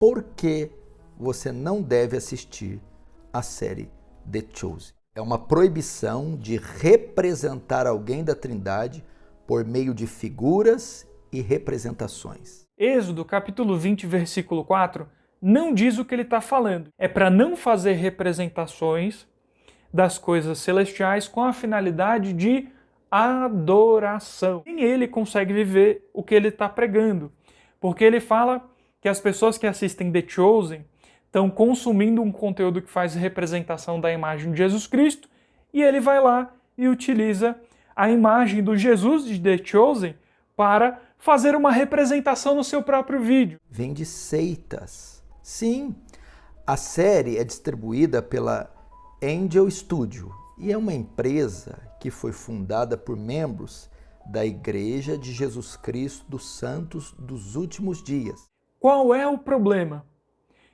por que você não deve assistir a série The Chosen. É uma proibição de representar alguém da Trindade por meio de figuras e representações. Êxodo, capítulo 20, versículo 4, não diz o que ele está falando. É para não fazer representações das coisas celestiais com a finalidade de adoração. Nem ele consegue viver o que ele está pregando, porque ele fala que as pessoas que assistem The Chosen estão consumindo um conteúdo que faz representação da imagem de Jesus Cristo, e ele vai lá e utiliza a imagem do Jesus de The Chosen para fazer uma representação no seu próprio vídeo. Vem de seitas. Sim, a série é distribuída pela Angel Studio e é uma empresa que foi fundada por membros da Igreja de Jesus Cristo dos Santos dos Últimos Dias. Qual é o problema?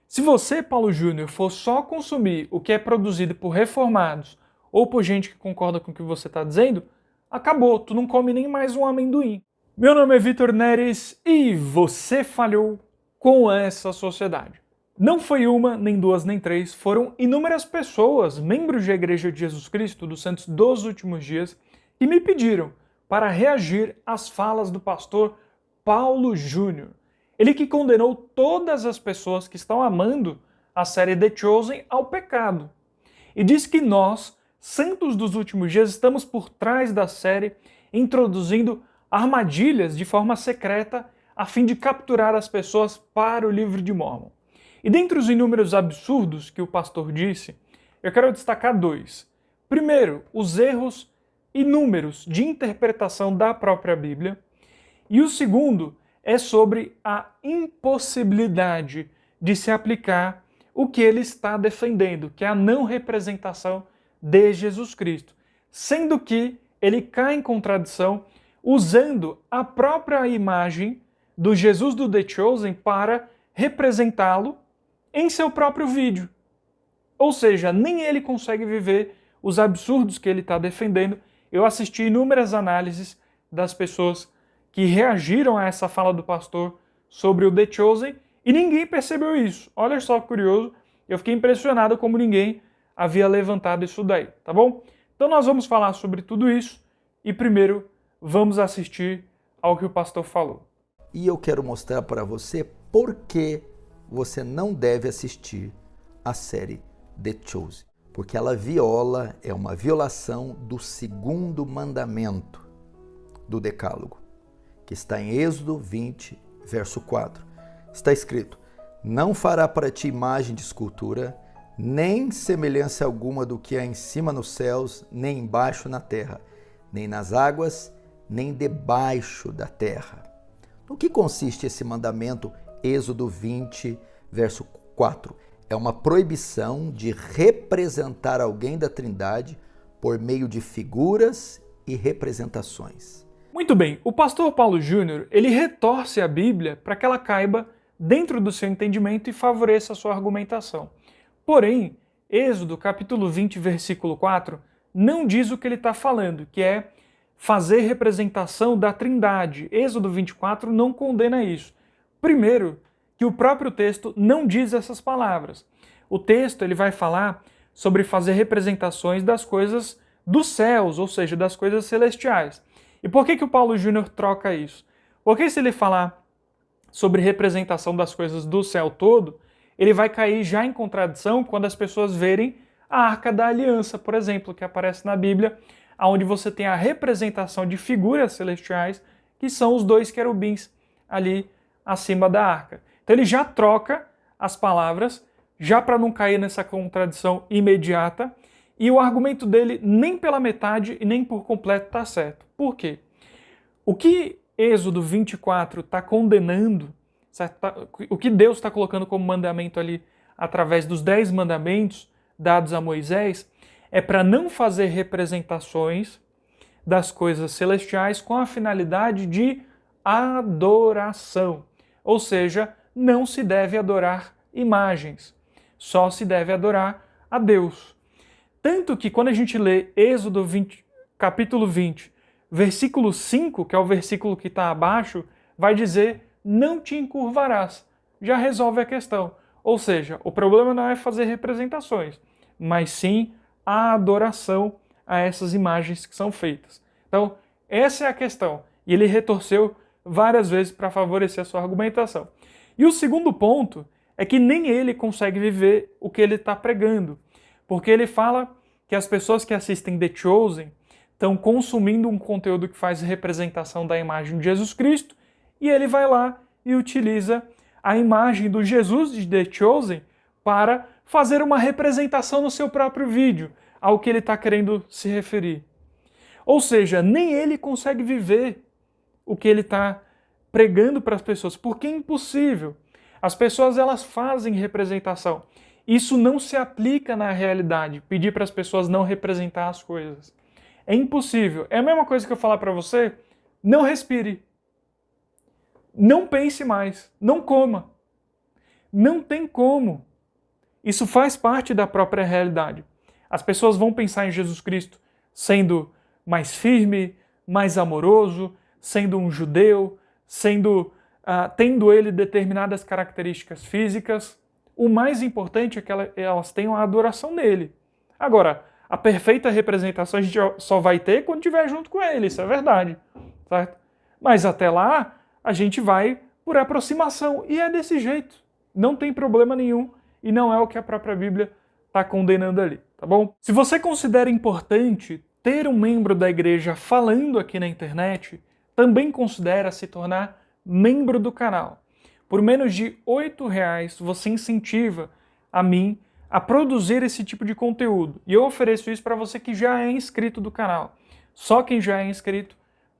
Se você, Paulo Júnior, for só consumir o que é produzido por reformados ou por gente que concorda com o que você está dizendo, acabou, tu não come nem mais um amendoim. Meu nome é Vitor Neres e você falhou com essa sociedade. Não foi uma, nem duas, nem três, foram inúmeras pessoas, membros da Igreja de Jesus Cristo dos Santos dos Últimos Dias, que me pediram para reagir às falas do pastor Paulo Júnior. Ele que condenou todas as pessoas que estão amando a série The Chosen ao pecado. E diz que nós, santos dos últimos dias, estamos por trás da série, introduzindo armadilhas de forma secreta a fim de capturar as pessoas para o livro de Mórmon. E dentre os inúmeros absurdos que o pastor disse, eu quero destacar dois. Primeiro, os erros inúmeros de interpretação da própria Bíblia. E o segundo é sobre a impossibilidade de se aplicar o que ele está defendendo, que é a não representação de Jesus Cristo, sendo que ele cai em contradição usando a própria imagem do Jesus do The Chosen para representá-lo em seu próprio vídeo. Ou seja, nem ele consegue viver os absurdos que ele está defendendo. Eu assisti inúmeras análises das pessoas que reagiram a essa fala do pastor sobre o The Chosen e ninguém percebeu isso. Olha só que curioso, eu fiquei impressionado como ninguém havia levantado isso daí, tá bom? Então nós vamos falar sobre tudo isso e primeiro vamos assistir ao que o pastor falou. E eu quero mostrar para você por que você não deve assistir a série The Chosen. Porque ela é uma violação do segundo mandamento do Decálogo, que está em Êxodo 20, verso 4. Está escrito: não fará para ti imagem de escultura, nem semelhança alguma do que há em cima nos céus, nem embaixo na terra, nem nas águas, nem debaixo da terra. No que consiste esse mandamento? Êxodo 20, verso 4. É uma proibição de representar alguém da Trindade por meio de figuras e representações. Muito bem, o pastor Paulo Júnior, ele retorce a Bíblia para que ela caiba dentro do seu entendimento e favoreça a sua argumentação. Porém, Êxodo capítulo 20, versículo 4, não diz o que ele está falando, que é fazer representação da Trindade. Êxodo 24 não condena isso. Primeiro, que o próprio texto não diz essas palavras. O texto ele vai falar sobre fazer representações das coisas dos céus, ou seja, das coisas celestiais. E por que o Paulo Júnior troca isso? Porque se ele falar sobre representação das coisas do céu todo, ele vai cair já em contradição quando as pessoas verem a Arca da Aliança, por exemplo, que aparece na Bíblia, onde você tem a representação de figuras celestiais, que são os dois querubins ali acima da arca. Então ele já troca as palavras, já para não cair nessa contradição imediata, e o argumento dele nem pela metade e nem por completo está certo. Por quê? O que Êxodo 24 está condenando, o que Deus está colocando como mandamento ali através dos 10 mandamentos dados a Moisés, é para não fazer representações das coisas celestiais com a finalidade de adoração. Ou seja, não se deve adorar imagens, só se deve adorar a Deus. Tanto que quando a gente lê Êxodo 20, capítulo 20, versículo 5, que é o versículo que está abaixo, vai dizer: não te encurvarás. já resolve a questão. Ou seja, o problema não é fazer representações, mas sim a adoração a essas imagens que são feitas. Então, essa é a questão. E ele retorceu várias vezes para favorecer a sua argumentação. E o segundo ponto é que nem ele consegue viver o que ele está pregando, porque ele fala que as pessoas que assistem The Chosen estão consumindo um conteúdo que faz representação da imagem de Jesus Cristo, e ele vai lá e utiliza a imagem do Jesus de The Chosen para fazer uma representação no seu próprio vídeo, ao que ele está querendo se referir. Ou seja, nem ele consegue viver o que ele está pregando para as pessoas, porque é impossível. As pessoas elas fazem representação. Isso não se aplica na realidade, pedir para as pessoas não representar as coisas. É impossível. É a mesma coisa que eu falar para você, não respire. Não pense mais, não coma. Não tem como. Isso faz parte da própria realidade. As pessoas vão pensar em Jesus Cristo sendo mais firme, mais amoroso, sendo um judeu, tendo ele determinadas características físicas. O mais importante é que elas tenham a adoração nele. Agora, a perfeita representação a gente só vai ter quando estiver junto com ele, isso é verdade. Certo? Mas até lá, a gente vai por aproximação. E é desse jeito. Não tem problema nenhum. E não é o que a própria Bíblia está condenando ali. Tá bom? Se você considera importante ter um membro da igreja falando aqui na internet, também considera se tornar membro do canal. Por menos de R$ 8,00 você incentiva a mim a produzir esse tipo de conteúdo. E eu ofereço isso para você que já é inscrito do canal. Só quem já é inscrito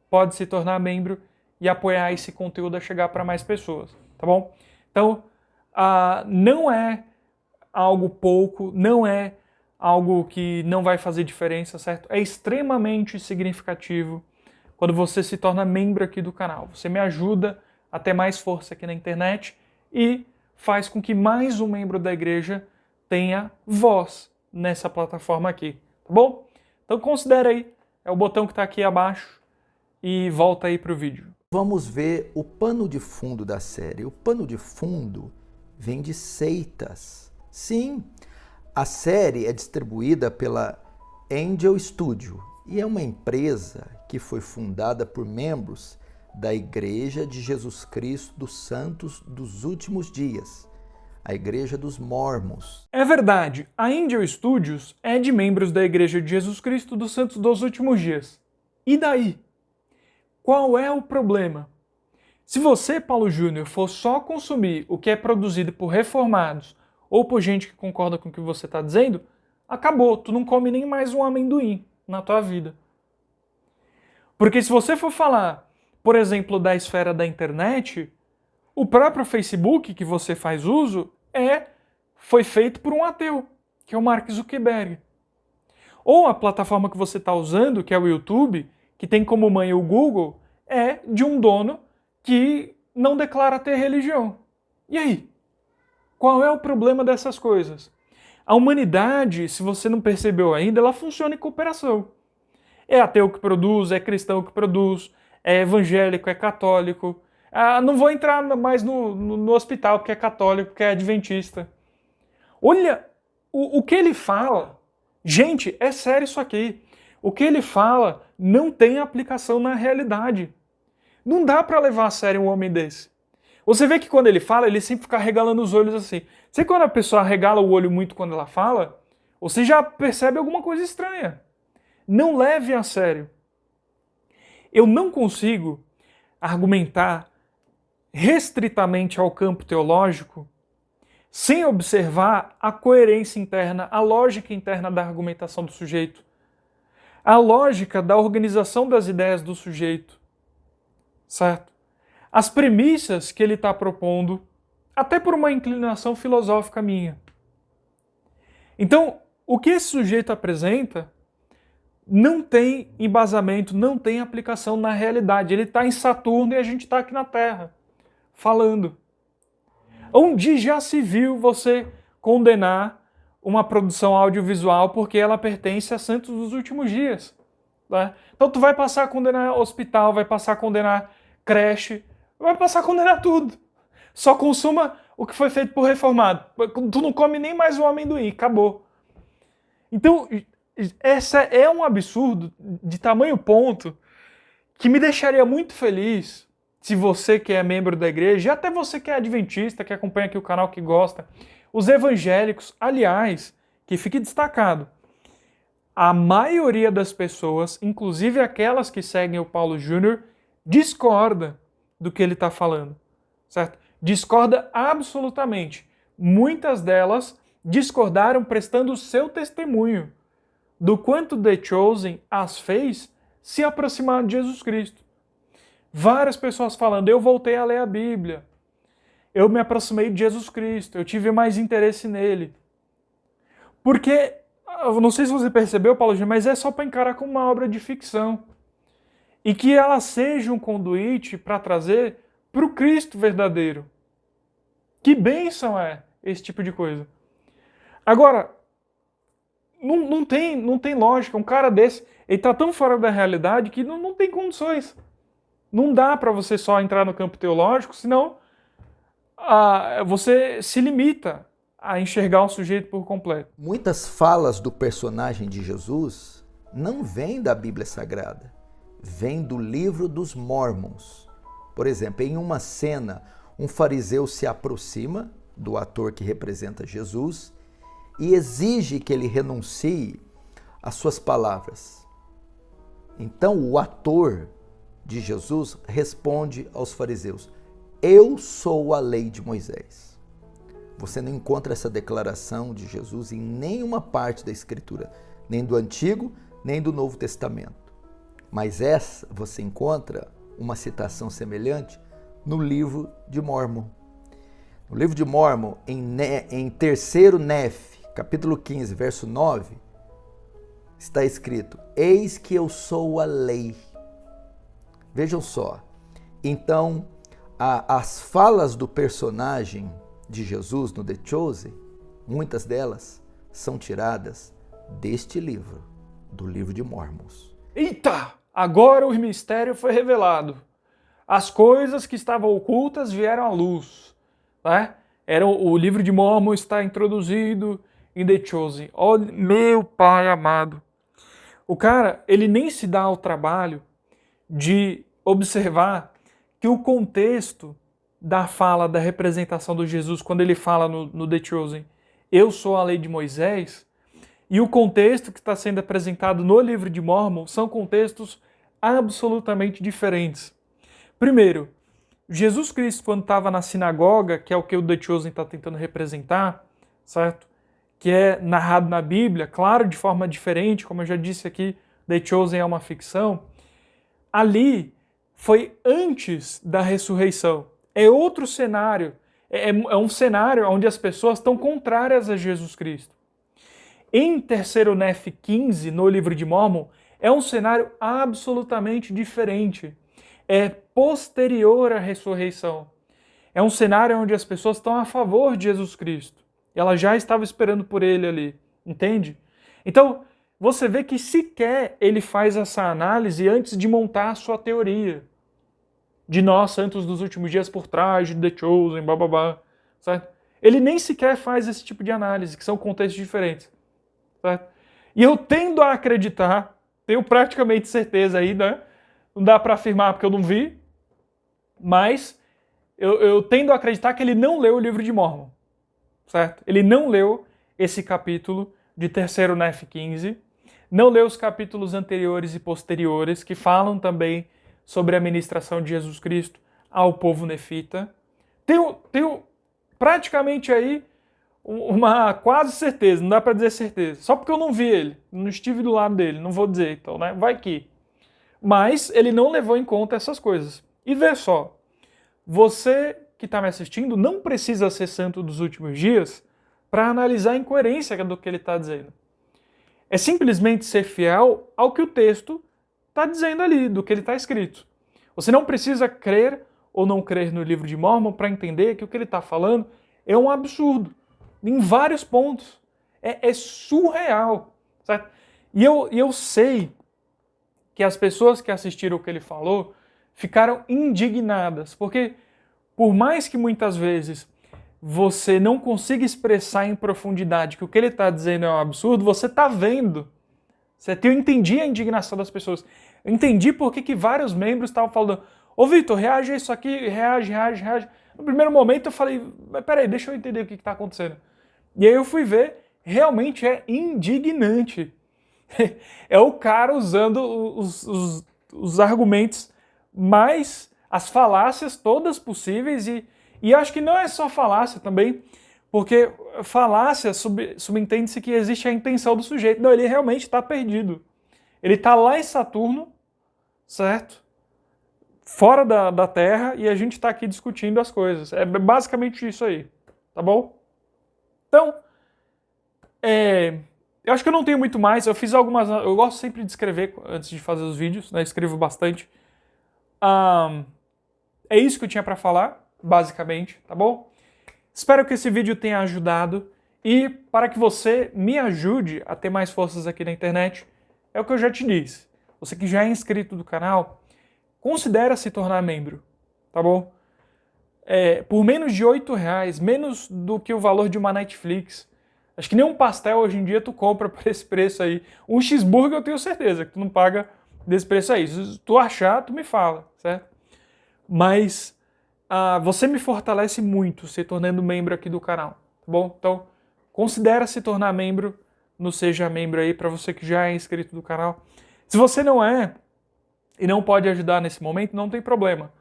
pode se tornar membro e apoiar esse conteúdo a chegar para mais pessoas, tá bom? Então, não é algo pouco, não é algo que não vai fazer diferença, certo? É extremamente significativo quando você se torna membro aqui do canal. Você me ajuda a ter mais força aqui na internet e faz com que mais um membro da igreja tenha voz nessa plataforma aqui, tá bom? Então considera aí, é o botão que está aqui abaixo e volta aí para o vídeo. Vamos ver o pano de fundo da série. O pano de fundo vem de seitas. Sim, a série é distribuída pela Angel Studio e é uma empresa que foi fundada por membros da Igreja de Jesus Cristo dos Santos dos Últimos Dias, a Igreja dos Mormons. É verdade, a Angel Studios é de membros da Igreja de Jesus Cristo dos Santos dos Últimos Dias. E daí? Qual é o problema? Se você, Paulo Júnior, for só consumir o que é produzido por reformados ou por gente que concorda com o que você está dizendo, acabou, tu não come nem mais um amendoim na tua vida. Porque se você for falar, por exemplo, da esfera da internet, o próprio Facebook que você faz uso foi feito por um ateu, que é o Mark Zuckerberg. Ou a plataforma que você está usando, que é o YouTube, que tem como mãe o Google, é de um dono que não declara ter religião. E aí? Qual é o problema dessas coisas? A humanidade, se você não percebeu ainda, ela funciona em cooperação. É ateu que produz, é cristão que produz, é evangélico, é católico. Não vou entrar mais no hospital porque é católico, porque é adventista. Olha o que ele fala. Gente, é sério isso aqui. O que ele fala não tem aplicação na realidade. Não dá para levar a sério um homem desse. Você vê que quando ele fala, ele sempre fica regalando os olhos assim. Você quando a pessoa regala o olho muito quando ela fala, você já percebe alguma coisa estranha. Não leve a sério. Eu não consigo argumentar restritamente ao campo teológico sem observar a coerência interna, a lógica interna da argumentação do sujeito, a lógica da organização das ideias do sujeito, certo? As premissas que ele está propondo, até por uma inclinação filosófica minha. Então, o que esse sujeito apresenta não tem embasamento, não tem aplicação na realidade. Ele está em Saturno e a gente está aqui na Terra, falando. Onde já se viu você condenar uma produção audiovisual porque ela pertence a santos dos últimos dias? Né? Então tu vai passar a condenar hospital, vai passar a condenar creche, vai passar a condenar tudo. Só consuma o que foi feito por reformado. Tu não come nem mais o amendoim, acabou. Então, essa é um absurdo de tamanho ponto que me deixaria muito feliz se você que é membro da igreja, e até você que é adventista, que acompanha aqui o canal, que gosta, os evangélicos, aliás, que fique destacado, a maioria das pessoas, inclusive aquelas que seguem o Paulo Júnior, discorda do que ele está falando, certo? Discorda absolutamente. Muitas delas discordaram prestando o seu testemunho do quanto The Chosen as fez se aproximar de Jesus Cristo. Várias pessoas falando, eu voltei a ler a Bíblia, eu me aproximei de Jesus Cristo, eu tive mais interesse nele. Porque, eu não sei se você percebeu, Paulo Júnior, mas é só para encarar como uma obra de ficção. E que ela seja um conduíte para trazer para o Cristo verdadeiro. Que bênção é esse tipo de coisa. Agora, não tem lógica. Um cara desse, ele está tão fora da realidade que não tem condições. Não dá para você só entrar no campo teológico, senão você se limita a enxergar o sujeito por completo. Muitas falas do personagem de Jesus não vêm da Bíblia Sagrada, vêm do livro dos Mormons. Por exemplo, em uma cena, um fariseu se aproxima do ator que representa Jesus e exige que ele renuncie às suas palavras. Então o ator de Jesus responde aos fariseus, eu sou a lei de Moisés. Você não encontra essa declaração de Jesus em nenhuma parte da Escritura, nem do Antigo, nem do Novo Testamento. Mas essa você encontra uma citação semelhante no livro de Mormon. No livro de Mormon, em 3º Nef, capítulo 15, verso 9, está escrito, eis que eu sou a lei. Vejam só, então as falas do personagem de Jesus no The Chosen, muitas delas são tiradas deste livro, do livro de Mormons. Eita! Agora o mistério foi revelado. As coisas que estavam ocultas vieram à luz. Né? O livro de Mormon está introduzido em The Chosen. Olha, meu pai amado. O cara, ele nem se dá ao trabalho de observar que o contexto da fala, da representação do Jesus, quando ele fala no The Chosen, eu sou a lei de Moisés, e o contexto que está sendo apresentado no livro de Mormon são contextos absolutamente diferentes. Primeiro, Jesus Cristo, quando estava na sinagoga, que é o que o The Chosen está tentando representar, certo? Que é narrado na Bíblia, claro, de forma diferente, como eu já disse aqui, The Chosen é uma ficção, ali foi antes da ressurreição. É outro cenário, é um cenário onde as pessoas estão contrárias a Jesus Cristo. Em 3º Nef 15, no livro de Mormon, é um cenário absolutamente diferente. É posterior à ressurreição. É um cenário onde as pessoas estão a favor de Jesus Cristo. Ela já estava esperando por ele ali, entende? Então, você vê que sequer ele faz essa análise antes de montar a sua teoria. De nós, santos dos últimos dias por trás, de The Chosen, bababá, certo? Ele nem sequer faz esse tipo de análise, que são contextos diferentes, certo? E eu tendo a acreditar, tenho praticamente certeza aí, né? Não dá para afirmar porque eu não vi, mas eu tendo a acreditar que ele não leu o livro de Mormon, certo? Ele não leu esse capítulo de 3º Nef 15, não leu os capítulos anteriores e posteriores, que falam também sobre a ministração de Jesus Cristo ao povo nefita. Tenho praticamente aí uma quase certeza, não dá para dizer certeza, só porque eu não vi ele, não estive do lado dele, não vou dizer, então, né? Vai que. Mas ele não levou em conta essas coisas. E vê só, você que está me assistindo não precisa ser santo dos últimos dias para analisar a incoerência do que ele está dizendo. É simplesmente ser fiel ao que o texto está dizendo ali, do que ele está escrito. Você não precisa crer ou não crer no livro de Mormon para entender que o que ele está falando é um absurdo, em vários pontos. É surreal, certo? E eu sei que as pessoas que assistiram o que ele falou ficaram indignadas, porque por mais que muitas vezes você não consiga expressar em profundidade que o que ele está dizendo é um absurdo, você está vendo. Eu entendi a indignação das pessoas. Eu entendi por que vários membros estavam falando: ô Vitor, reage a isso aqui, reage. No primeiro momento eu falei: mas peraí, deixa eu entender o que está acontecendo. E aí eu fui ver, realmente é indignante. É o cara usando os argumentos mais, as falácias todas possíveis, e acho que não é só falácia também, porque falácia subentende-se que existe a intenção do sujeito. Não, ele realmente está perdido. Ele está lá em Saturno, certo? Fora da Terra, e a gente está aqui discutindo as coisas. É basicamente isso aí, tá bom? Então, eu acho que eu não tenho muito mais. Eu fiz algumas... Eu gosto sempre de escrever antes de fazer os vídeos, né? Escrevo bastante. É isso que eu tinha para falar, basicamente, tá bom? Espero que esse vídeo tenha ajudado, e para que você me ajude a ter mais forças aqui na internet, é o que eu já te disse. Você que já é inscrito do canal, considere se tornar membro, tá bom? Por menos de R$8, menos do que o valor de uma Netflix. Acho que nem um pastel hoje em dia tu compra por esse preço aí. Um cheeseburger eu tenho certeza que tu não paga desse preço aí. Se tu achar, tu me fala, certo? Mas você me fortalece muito se tornando membro aqui do canal, tá bom? Então, considere se tornar membro no Seja Membro aí, para você que já é inscrito do canal. Se você não é e não pode ajudar nesse momento, não tem problema.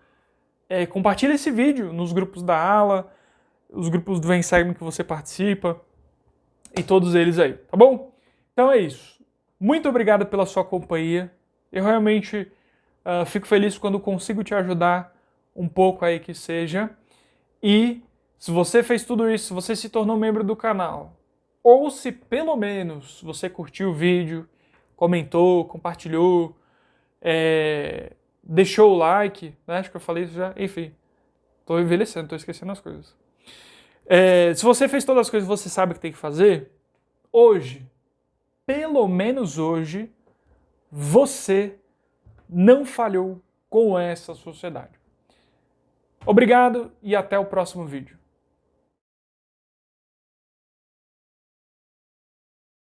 Compartilha esse vídeo nos grupos da ala, os grupos do Vem Segue que você participa, e todos eles aí, tá bom? Então é isso. Muito obrigado pela sua companhia. Eu realmente fico feliz quando consigo te ajudar um pouco aí que seja. E se você fez tudo isso, se você se tornou membro do canal, ou se pelo menos você curtiu o vídeo, comentou, compartilhou, deixou o like, né? Acho que eu falei isso já, enfim. Tô envelhecendo, tô esquecendo as coisas. Se você fez todas as coisas que você sabe que tem que fazer, hoje, pelo menos hoje, você não falhou com essa sociedade. Obrigado e até o próximo vídeo.